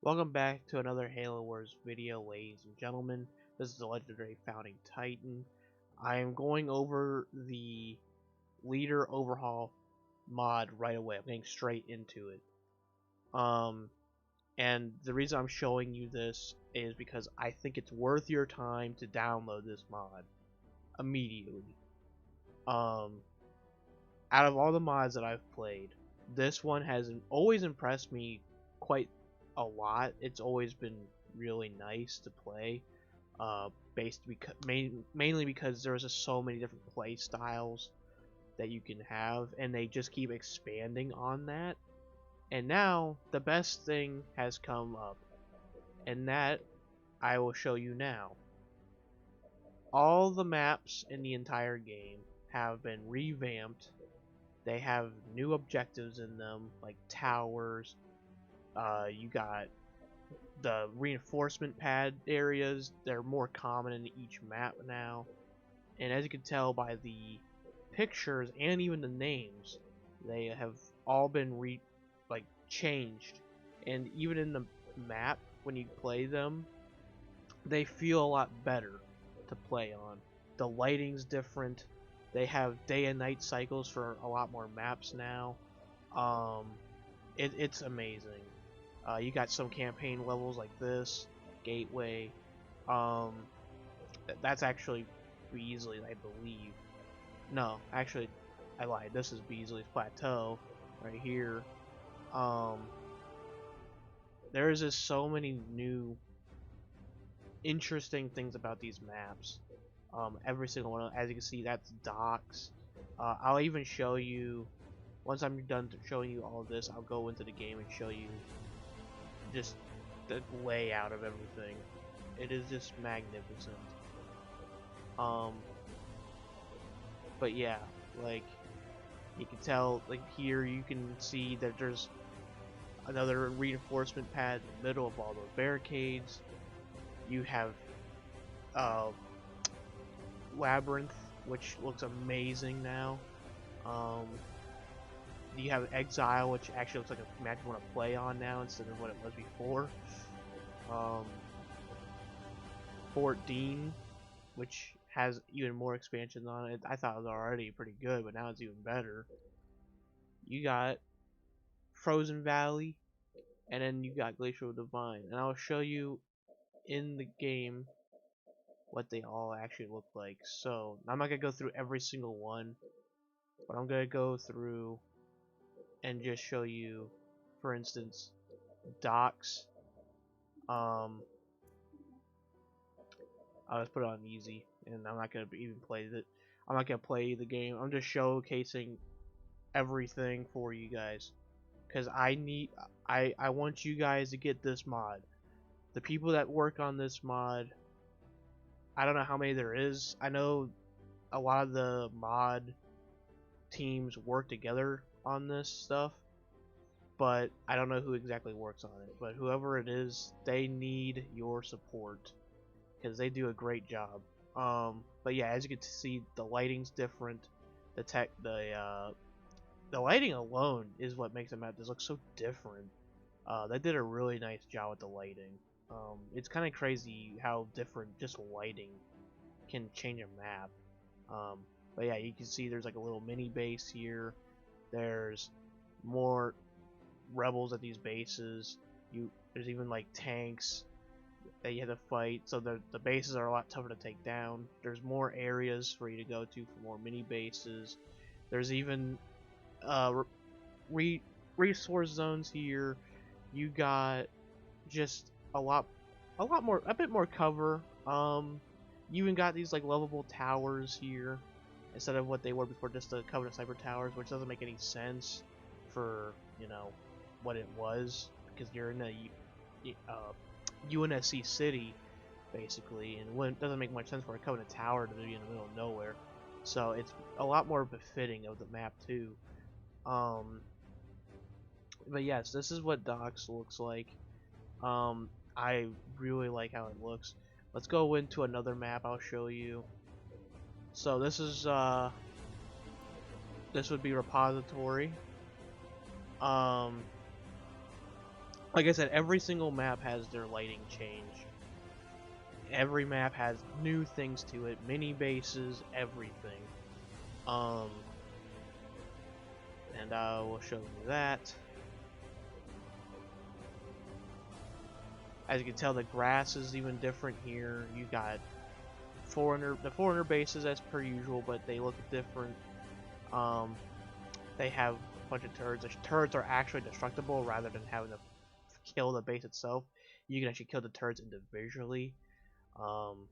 Welcome back to another Halo Wars video, ladies and gentlemen. This is the legendary Founding Titan. I am going over the Leader Overhaul mod right away. I'm getting straight into it. And the reason I'm showing you this is because I think it's worth your time to download this mod immediately. Out of all the mods that I've played, this one has always impressed me quite a lot. It's always been really nice to play, mainly because there's just so many different play styles that you can have, and they just keep expanding on that. And now the best thing has come up, and that I will show you now. All the maps in the entire game have been revamped. They have new objectives in them, like towers. You got the reinforcement pad areas. They're more common in each map now. And as you can tell by the pictures and even the names, they have all been changed. And even in the map, when you play them, they feel a lot better to play on. The lighting's different. They have day and night cycles for a lot more maps now. It's amazing. You got some campaign levels like this, Gateway. That's actually Beasley, I believe. No, actually, I lied. This is Beasley's Plateau, right here. There is just so many new, interesting things about these maps. Every single one. As you can see, that's docks. I'll even show you. Once I'm done showing you all of this, I'll go into the game and show you just the layout of everything. It is just magnificent. But yeah, like you can tell, like here you can see that there's another reinforcement pad in the middle of all those barricades. You have Labyrinth, which looks amazing now. You have Exile, which actually looks like a map you want to play on now instead of what it was before. Fort Dean, which has even more expansions on it. I thought it was already pretty good, but now it's even better. You got Frozen Valley, and then you got Glacial Divine. And I'll show you in the game what they all actually look like. So, I'm not going to go through every single one, but I'm going to go through and just show you, for instance, docks. I'll just put it on easy, and I'm not gonna even play it. I'm not gonna play the game. I'm just showcasing everything for you guys, because I want you guys to get this mod. The people that work on this mod, I don't know how many there is. I know a lot of the mod teams work together on this stuff, but I don't know who exactly works on it. But whoever it is, they need your support because they do a great job. But yeah, as you can see, the lighting's different. The lighting alone is what makes the map just look so different. They did a really nice job with the lighting. It's kind of crazy how different just lighting can change a map. But yeah, you can see there's like a little mini base here. There's more rebels at these bases. There's even like tanks that you have to fight, so the bases are a lot tougher to take down. There's more areas for you to go to for more mini bases. There's even resource zones here. You got just a bit more cover. You even got these like lovable towers here instead of what they were before, just the Covenant Sniper towers, which doesn't make any sense for what it was, because you're in a UNSC city, basically, and it doesn't make much sense for a Covenant tower to be in the middle of nowhere. So it's a lot more befitting of the map too. But yes, this is what Docks looks like. I really like how it looks. Let's go into another map. I'll show you. So this is this would be repository. like I said, every single map has their lighting change. Every map has new things to it, mini bases, everything. Um, and we'll show you that. As you can tell, the grass is even different here. You got 400 bases as per usual, but they look different. They have a bunch of turrets. The turrets are actually destructible rather than having to kill the base itself. You can actually kill the turrets individually,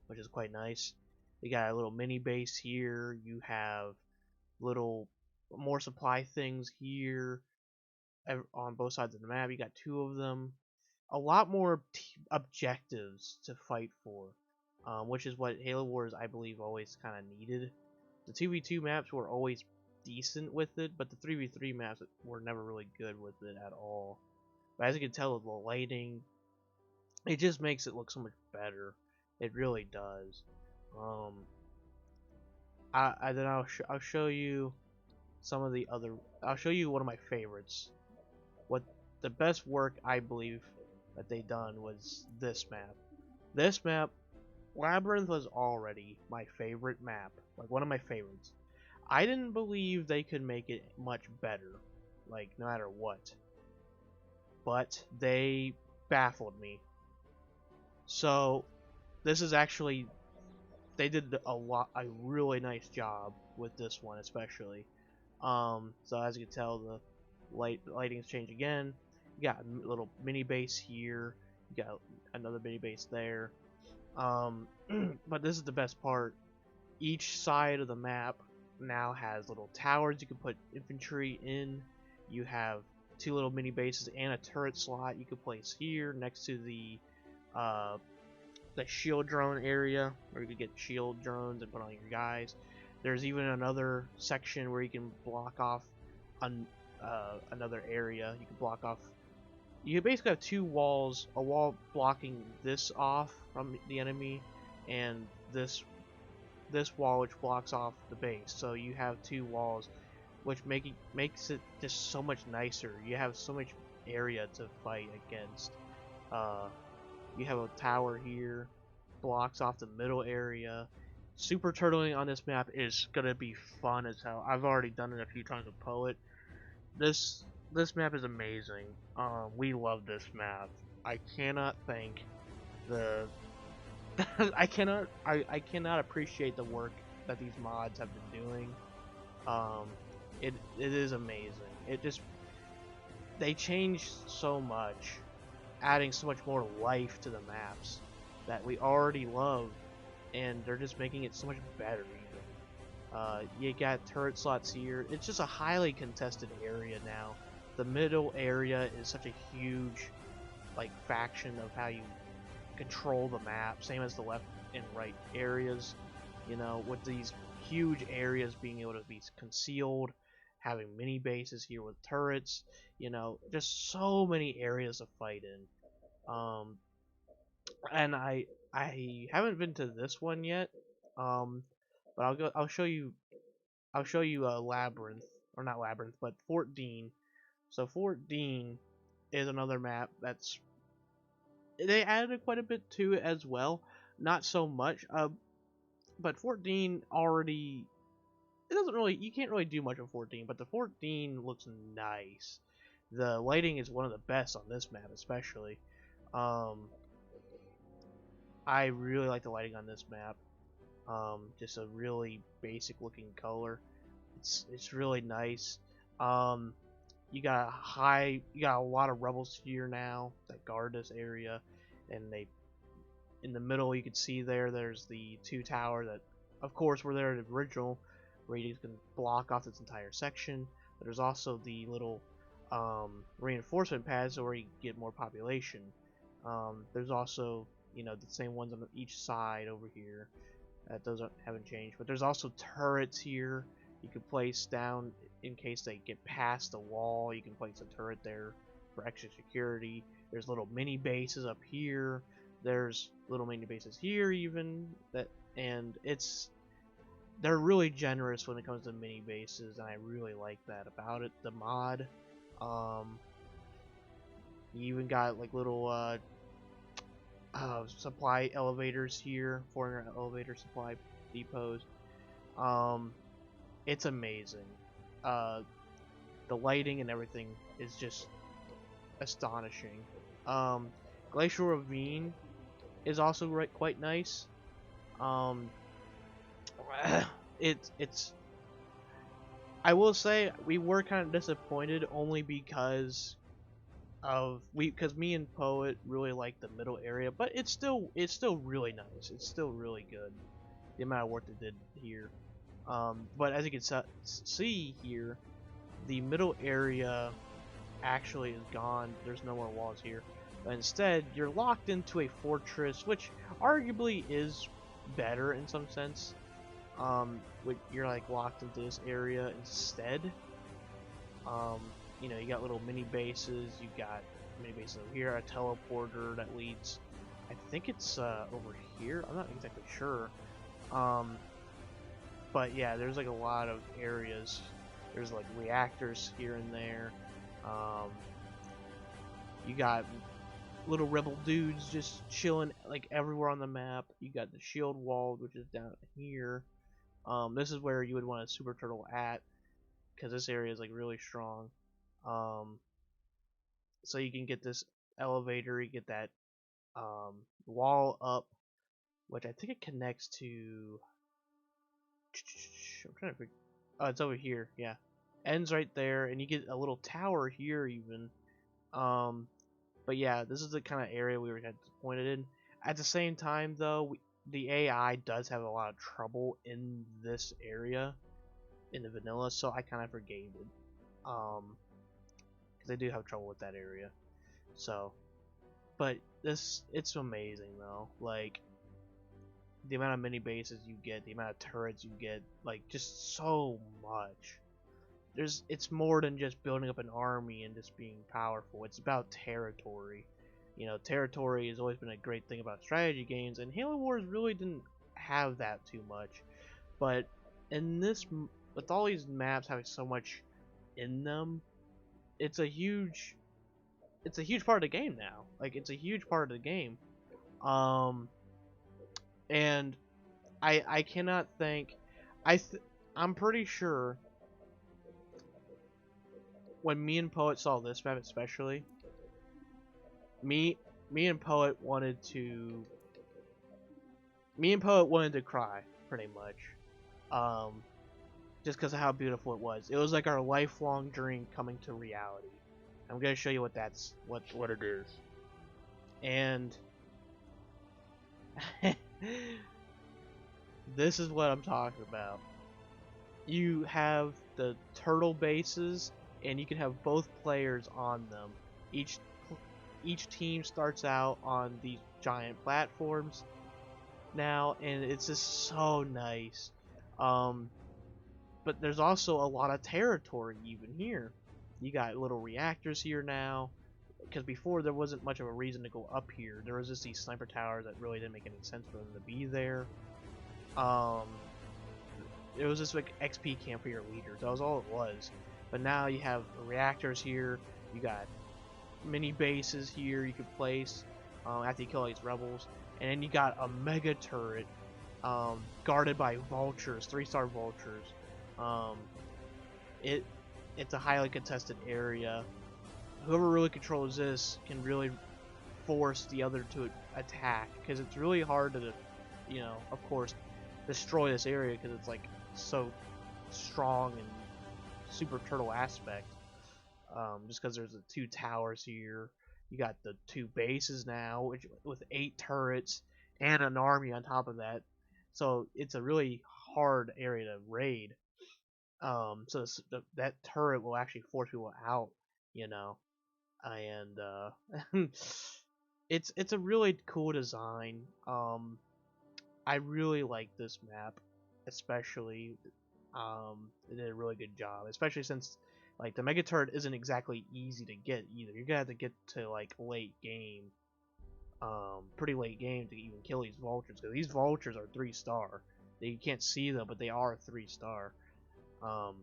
which is quite nice. You got a little mini base here. You have little more supply things here on both sides of the map. You got two of them. A lot more objectives to fight for, which is what Halo Wars, I believe, always kind of needed. The 2v2 maps were always decent with it, but the 3v3 maps were never really good with it at all. But as you can tell with the lighting, it just makes it look so much better. It really does. Then I'll show you some of the other. I'll show you one of my favorites. What the best work I believe that they done was this map. This map, Labyrinth, was already my favorite map, like one of my favorites. I didn't believe they could make it much better, like no matter what. But they baffled me. So this is actually, they did a really nice job with this one especially. So as you can tell, the lighting's changed again. You got a little mini base here. You got another mini base there. But this is the best part. Each side of the map now has little towers you can put infantry in. You have two little mini bases and a turret slot you could place here next to the shield drone area, where you could get shield drones and put on your guys. There's even another section where you can block off another area. You can block off. You basically have two walls: a wall blocking this off from the enemy, and this wall which blocks off the base. So you have two walls, which makes it just so much nicer. You have so much area to fight against. You have a tower here, blocks off the middle area. Super turtling on this map is gonna be fun as hell. I've already done it a few times with Poet. This map is amazing. We love this map. I cannot thank the I cannot appreciate the work that these mods have been doing. It is amazing. They changed so much, adding so much more life to the maps that we already love, and they're just making it so much better even. You got turret slots here. It's just a highly contested area now. The middle area is such a huge faction of how you control the map, same as the left and right areas, with these huge areas being able to be concealed, having mini bases here with turrets, just so many areas to fight in. And I haven't been to this one yet, but I'll show you Labyrinth, or not Labyrinth, but Fort Dean. So Fort Dean is another map that's, they added quite a bit to it as well, not so much, but Fort Dean already, you can't really do much on Fort Dean, but the Fort Dean looks nice. The lighting is one of the best on this map especially. I really like the lighting on this map. Just a really basic looking color. It's really nice. You got a lot of rebels here now that guard this area, and in the middle you can see there's the two tower that, of course, were there in the original, where you can block off this entire section. But there's also the little reinforcement pads where you get more population. There's also the same ones on each side over here. Those haven't changed, but there's also turrets here you can place down in case they get past the wall. You can place a turret there for extra security. There's little mini bases up here. There's little mini bases here even, and they're really generous when it comes to mini bases, and I really like that about it. The mod, You even got like little supply elevators here, foreigner elevator supply depots. Um, it's amazing. Uh, the lighting and everything is just astonishing. Um, Glacial Ravine is also quite nice. Um, it's I will say we were kind of disappointed only because because me and Poet really like the middle area, but it's still really nice. It's still really good. The amount of work they did here. But as you can see here, the middle area actually is gone. There's no more walls here. But instead, you're locked into a fortress, which arguably is better in some sense. You're like locked into this area instead. Um, you got little mini bases. You got mini bases over here, a teleporter that leads. I think it's over here. I'm not exactly sure. Um, but yeah, there's like a lot of areas. There's like reactors here and there. Um, you got little rebel dudes just chilling like everywhere on the map. You got the shield wall, which is down here. This is where you would want a super turtle at, because this area is like really strong. Um, so you can get this elevator, you get that wall up, which I think it connects to. I'm trying to figure. Oh, it's over here. Yeah, ends right there, and you get a little tower here even. Um, but yeah, this is the kind of area we were disappointed in. At the same time, though, the AI does have a lot of trouble in this area in the vanilla, so I kind of forgave it. Because I do have trouble with that area. So, but it's amazing though. Like the amount of mini bases you get, the amount of turrets you get, like just so much. It's more than just building up an army and just being powerful. It's about territory. Territory has always been a great thing about strategy games, and Halo Wars really didn't have that too much. But in this, with all these maps having so much in them, it's a huge part of the game now. Like it's a huge part of the game. Um, and I cannot think. I'm pretty sure when me and Poet saw this map, especially me me and Poet wanted to cry pretty much. Um, just because of how beautiful it was. It was like our lifelong dream coming to reality. I'm gonna show you what it is. And this is what I'm talking about. You have the turtle bases, and you can have both players on them. Each each team starts out on these giant platforms now, and it's just so nice. But there's also a lot of territory even here. You got little reactors here now, because before there wasn't much of a reason to go up here. There was just these sniper towers that really didn't make any sense for them to be there. It was just like XP camp for your leaders. That was all it was. But now you have reactors here. You got mini bases here you could place after you kill all these rebels, and then you got a mega turret guarded by vultures, 3-star vultures. Um, it's a highly contested area. Whoever really controls this can really force the other to attack, because it's really hard to, of course, destroy this area because it's like so strong and super turtle aspect. Just because there's the 2 towers here, you got the 2 bases now, with 8 turrets and an army on top of that. So it's a really hard area to raid. So that turret will actually force people out, you know, and it's a really cool design. I really like this map, especially. They did a really good job, especially since like the mega turret isn't exactly easy to get either. You're gonna have to get to like late game, pretty late game to even kill these vultures, because these vultures are 3-star. You can't see them, but they are 3-star. Um,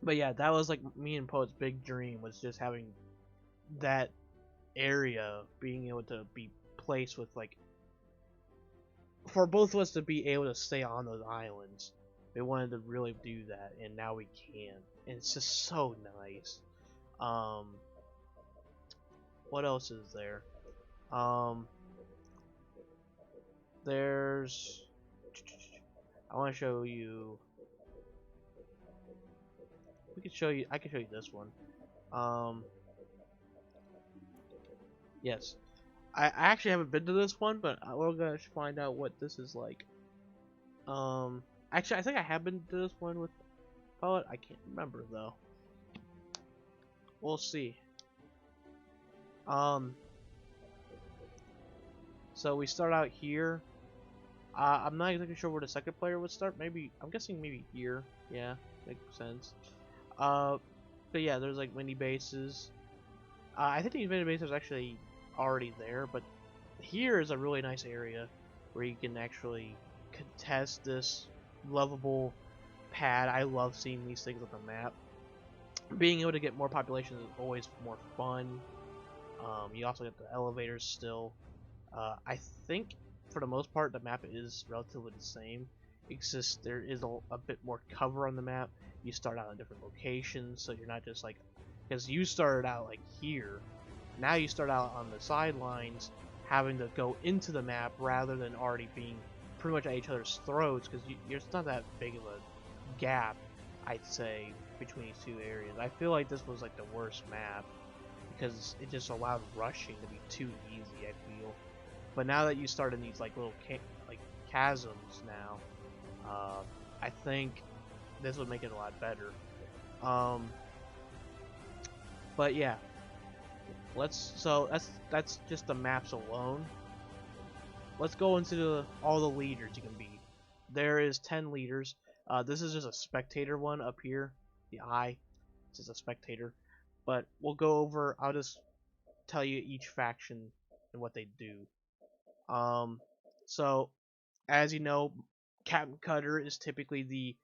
but yeah, that was like me and Poet's big dream, was just having that area being able to be placed with like for both of us to be able to stay on those islands. We wanted to really do that, and now we can, and it's just so nice. What else is there? There's. I want to show you. We can show you. I can show you this one. Yes. I actually haven't been to this one, but we're gonna find out what this is like. Actually, I think I have been to this one with Poet. I can't remember though. We'll see. So we start out here. I'm not exactly sure where the second player would start. Maybe I'm guessing maybe here. Yeah, makes sense. But yeah, there's like mini bases. I think the mini base is actually already there, but here is a really nice area where you can actually contest this lovable pad. I love seeing these things on the map. Being able to get more population is always more fun. You also get the elevators still. I think for the most part the map is relatively the same. It's just there is a bit more cover on the map. You start out in different locations, so you're not just like, because you started out like here. Now you start out on the sidelines, having to go into the map rather than already being pretty much at each other's throats, because there's not that big of a gap, I'd say, between these two areas. I feel like this was like the worst map because it just allowed rushing to be too easy, I feel. But now that you start in these like little chasms now, I think this would make it a lot better. But yeah, that's just the maps alone. Let's go into all the leaders you can beat. There is 10 leaders. This is just a spectator one up here. The eye, this is a spectator. But we'll go over. I'll just tell you each faction and what they do. So as you know, Captain Cutter is typically the,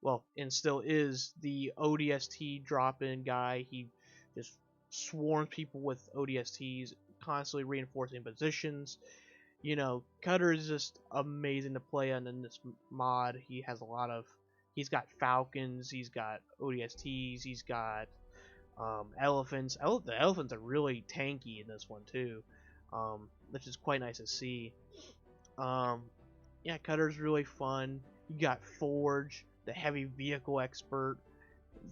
well, and still is the ODST drop-in guy. He just swarms people with ODSTs, constantly reinforcing positions. You know, Cutter is just amazing to play on in this mod. He has a lot of, he's got falcons, he's got ODSTs, he's got elephants. The elephants are really tanky in this one too, which is quite nice to see. Yeah, Cutter's really fun. You got Forge, the heavy vehicle expert,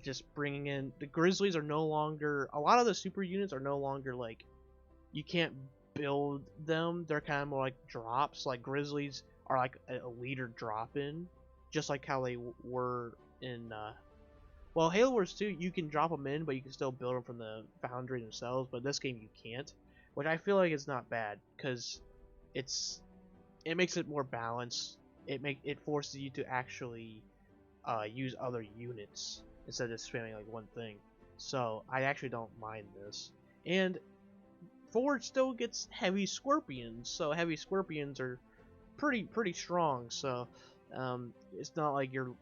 just bringing in the Grizzlies are no longer. A lot of the super units are no longer like, you can't build them. They're kind of more like drops. Like Grizzlies are like a leader drop in, just like how they were in. Well, Halo Wars 2, you can drop them in, but you can still build them from the foundry themselves. But this game you can't, which I feel like is not bad because it makes it more balanced. It forces you to actually use other units instead of spamming like one thing. So I actually don't mind this. And Forge still gets heavy scorpions, so heavy scorpions are pretty strong. So it's not like you're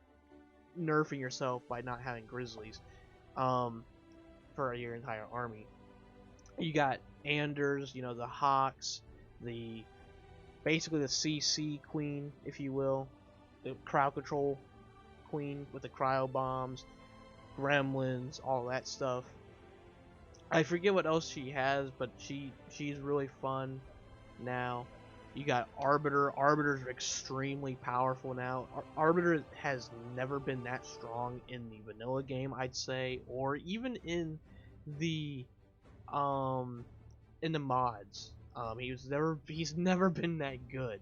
nerfing yourself by not having Grizzlies for your entire army. You got Anders, you know, the Hawks, basically the CC queen, if you will, the crowd control queen with the cryo bombs, gremlins, all that stuff. I forget what else she has, but she's really fun now. You got Arbiter. Arbiter's extremely powerful now. Arbiter has never been that strong in the vanilla game, I'd say, or even in the mods. He's never been that good.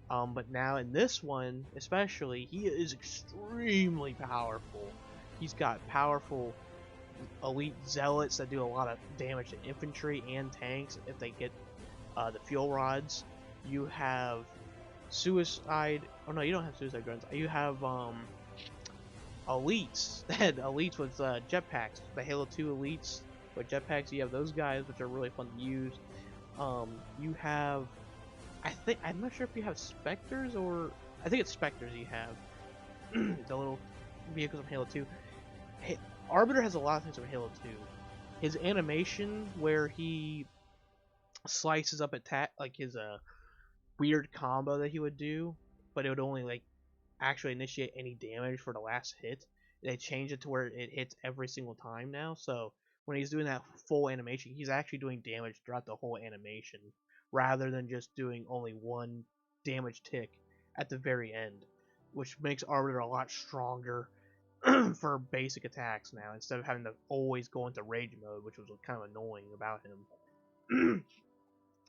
But now in this one, especially, he is extremely powerful. He's got powerful elite zealots that do a lot of damage to infantry and tanks if they get the fuel rods. You have suicide. Oh no, you don't have suicide guns. You have elites. Elites with jetpacks. The Halo 2 elites with jetpacks. You have those guys, which are really fun to use. You have. I'm not sure if you have specters or I think it's specters. You have the little vehicles of Halo 2. Arbiter has a lot of things from Halo 2. His animation where he slices up attack, like his weird combo that he would do, but it would only like actually initiate any damage for the last hit. They changed it to where it hits every single time now. So when he's doing that full animation, he's actually doing damage throughout the whole animation, rather than just doing only one damage tick at the very end, which makes Arbiter a lot stronger for basic attacks now, instead of having to always go into rage mode, which was kind of annoying about him.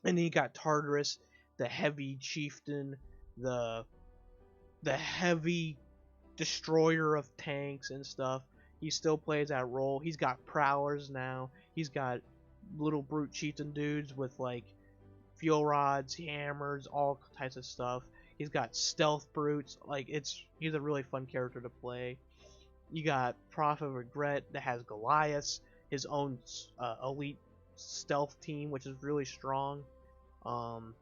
And then you got Tartarus, the heavy chieftain, the heavy destroyer of tanks and stuff. He still plays that role. He's got prowlers now. He's got little brute chieftain dudes with like fuel rods, hammers, all types of stuff. He's got stealth brutes. Like he's a really fun character to play. You got Prophet of Regret that has Goliath, his own elite stealth team, which is really strong. Um,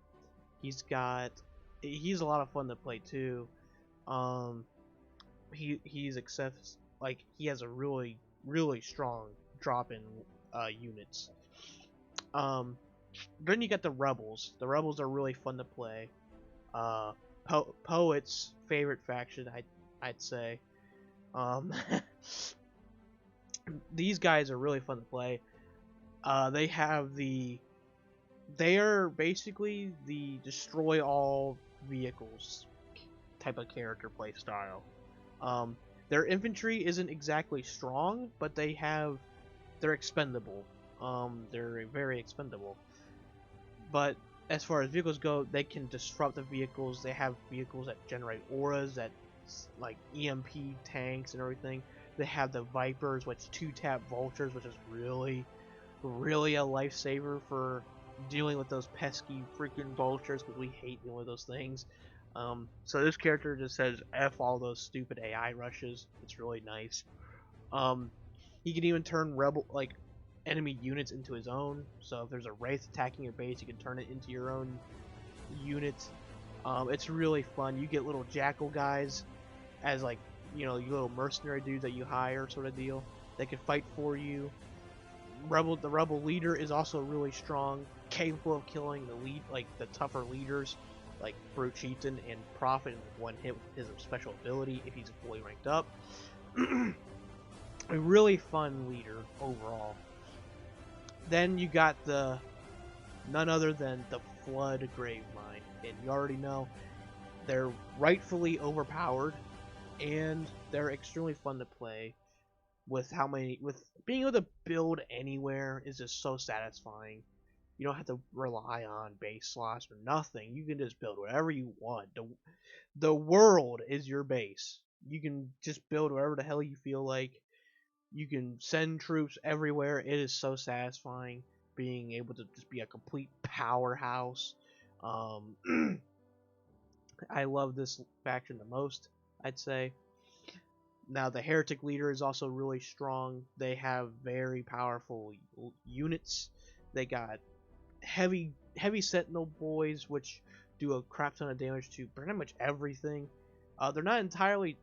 he's a lot of fun to play too. He's excess, like he has a really strong drop in units. Then you got the rebels. The rebels are really fun to play. Poet's favorite faction, I'd say. Um, these guys are really fun to play. They are basically the destroy all vehicles type of character play style. Their infantry isn't exactly strong, but they're expendable. They're very expendable. But as far as vehicles go, they can disrupt the vehicles. They have vehicles that generate auras, that like EMP tanks and everything. They have the Vipers, which 2-tap vultures, which is really a lifesaver for dealing with those pesky freaking vultures, because we hate dealing with those things. So this character just says F all those stupid AI rushes. It's really nice. He can even turn enemy units into his own. So if there's a wraith attacking your base, you can turn it into your own unit. It's really fun. You get little jackal guys as like, you little mercenary dudes that you hire, sort of deal. They can fight for you. The rebel leader is also really strong, capable of killing the tougher leaders like Brute Chieftain and Prophet in one hit with his special ability if he's fully ranked up. A really fun leader overall. Then you got none other than the Flood Gravemind, and you already know they're rightfully overpowered, and they're extremely fun to play. With being able to build anywhere is just so satisfying. You don't have to rely on base slots or nothing. You can just build whatever you want. The world is your base. You can just build wherever the hell you feel like. You can send troops everywhere. It is so satisfying being able to just be a complete powerhouse. I love this faction the most, I'd say. Now the Heretic leader is also really strong. They have very powerful units. They got heavy Sentinel boys, which do a crap ton of damage to pretty much everything. They're not entirely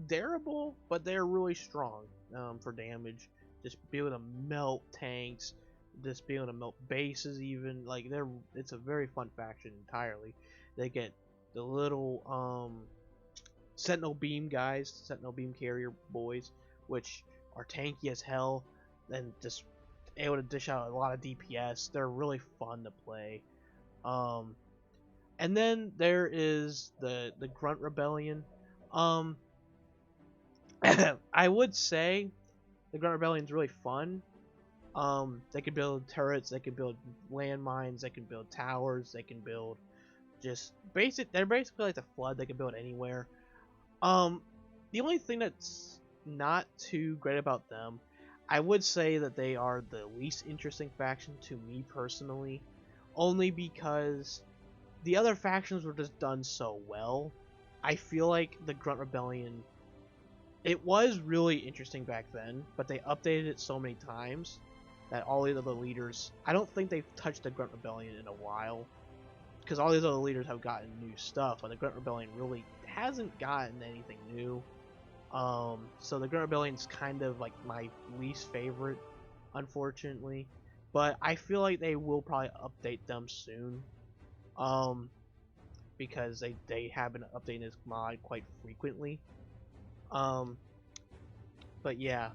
durable, but they're really strong for damage. Just be able to melt tanks, just be able to melt bases even. Like it's a very fun faction entirely. They get the little Sentinel beam guys, Sentinel beam carrier boys, which are tanky as hell and just able to dish out a lot of DPS. They're really fun to play. And then there is the Grunt Rebellion. I would say the Grunt Rebellion is really fun. They can build turrets, they can build landmines, they can build towers, they can build just they're basically like the Flood. They can build anywhere. The only thing that's not too great about them, I would say that they are the least interesting faction to me personally, only because the other factions were just done so well. I feel like the Grunt Rebellion, it was really interesting back then, but they updated it so many times that all the other leaders, I don't think they've touched the Grunt Rebellion in a while, because all these other leaders have gotten new stuff, but the Grunt Rebellion really hasn't gotten anything new. So the Grunt Rebellion's kind of like my least favorite, unfortunately. but I feel like they will probably update them soon. Um, because they have been updating this mod quite frequently. Um, but yeah,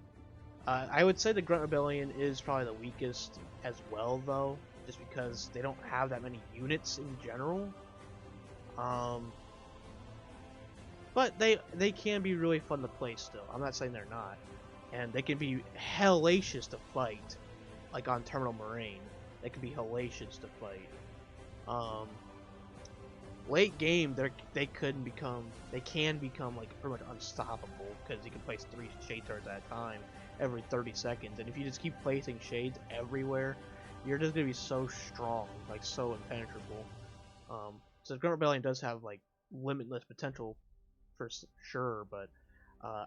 I would say the Grunt Rebellion is probably the weakest as well, though, just because they don't have that many units in general. Um, but they can be really fun to play still. I'm not saying they're not, and they can be hellacious to fight, like on Terminal Moraine. They can be hellacious to fight. Um, Late game, they can become like pretty much unstoppable because you can place 3 shade turrets at a time every 30 seconds, and if you just keep placing shades everywhere, you're just gonna be so strong, like so impenetrable. So Grunt Rebellion does have like limitless potential for sure, but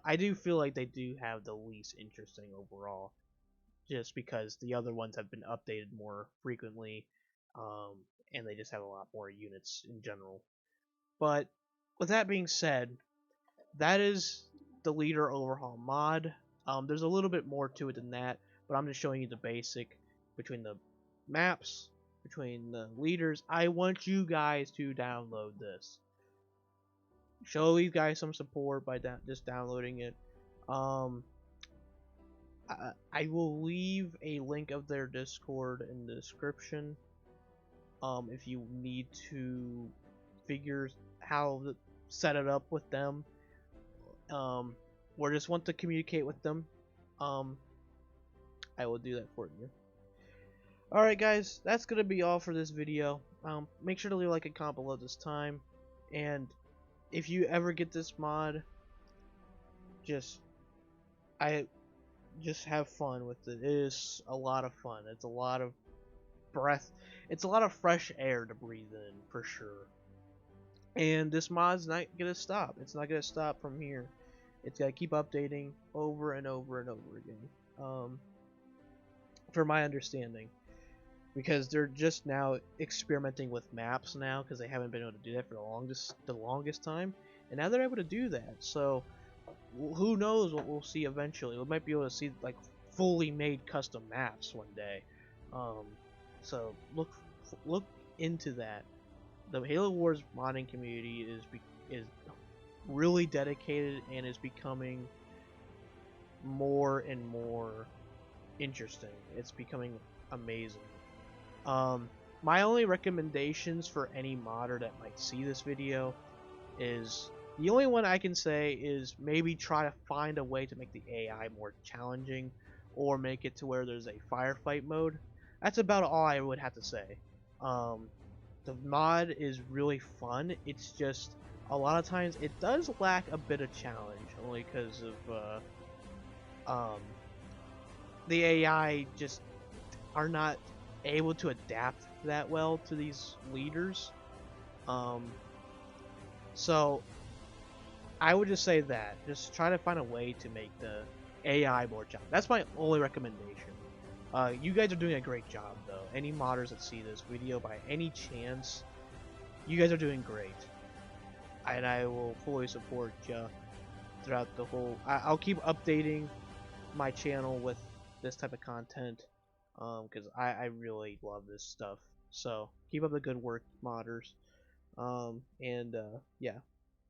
I do feel like they do have the least interesting overall, just because the other ones have been updated more frequently, um, and they just have a lot more units in general. But with that being said, that is the Leader Overhaul mod. There's a little bit more to it than that, but I'm just showing you the basic between the maps, between the leaders. I want you guys to download this. Show you guys some support by just downloading it. Um, I will leave a link of their Discord in the description. If you need to figure how to set it up with them, or just want to communicate with them, um, I will do that for you. Alright guys, that's gonna be all for this video. Make sure to leave a like and comment below this time, and if you ever get this mod, just I just have fun with it. It is a lot of fun. It's a lot of breath. It's a lot of fresh air to breathe in for sure. And this mod's not gonna stop. It's not gonna stop from here. It's gonna keep updating over and over and over again. For my understanding, because they're just now experimenting with maps now because they haven't been able to do that for the longest time, and now they're able to do that. So who knows what we'll see eventually? We might be able to see like fully made custom maps one day. Um, so look into that. The Halo Wars modding community is really dedicated and is becoming more and more interesting. It's becoming amazing. Um, my only recommendations for any modder that might see this video is the only one I can say is maybe try to find a way to make the AI more challenging or make it to where there's a firefight mode. That's about all I would have to say. Um, the mod is really fun. It's just a lot of times it does lack a bit of challenge only because of um, the AI just are not able to adapt that well to these leaders. Um, so I would just say that just try to find a way to make the AI more challenging. That's my only recommendation. You guys are doing a great job though. Any modders that see this video by any chance, you guys are doing great, and I will fully support you throughout the whole. I'll keep updating my channel with this type of content, because I really love this stuff. So keep up the good work, modders. Yeah,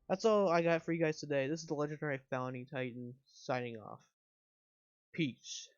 that's all I got for you guys today. This is the legendary Founding Titan signing off. Peace.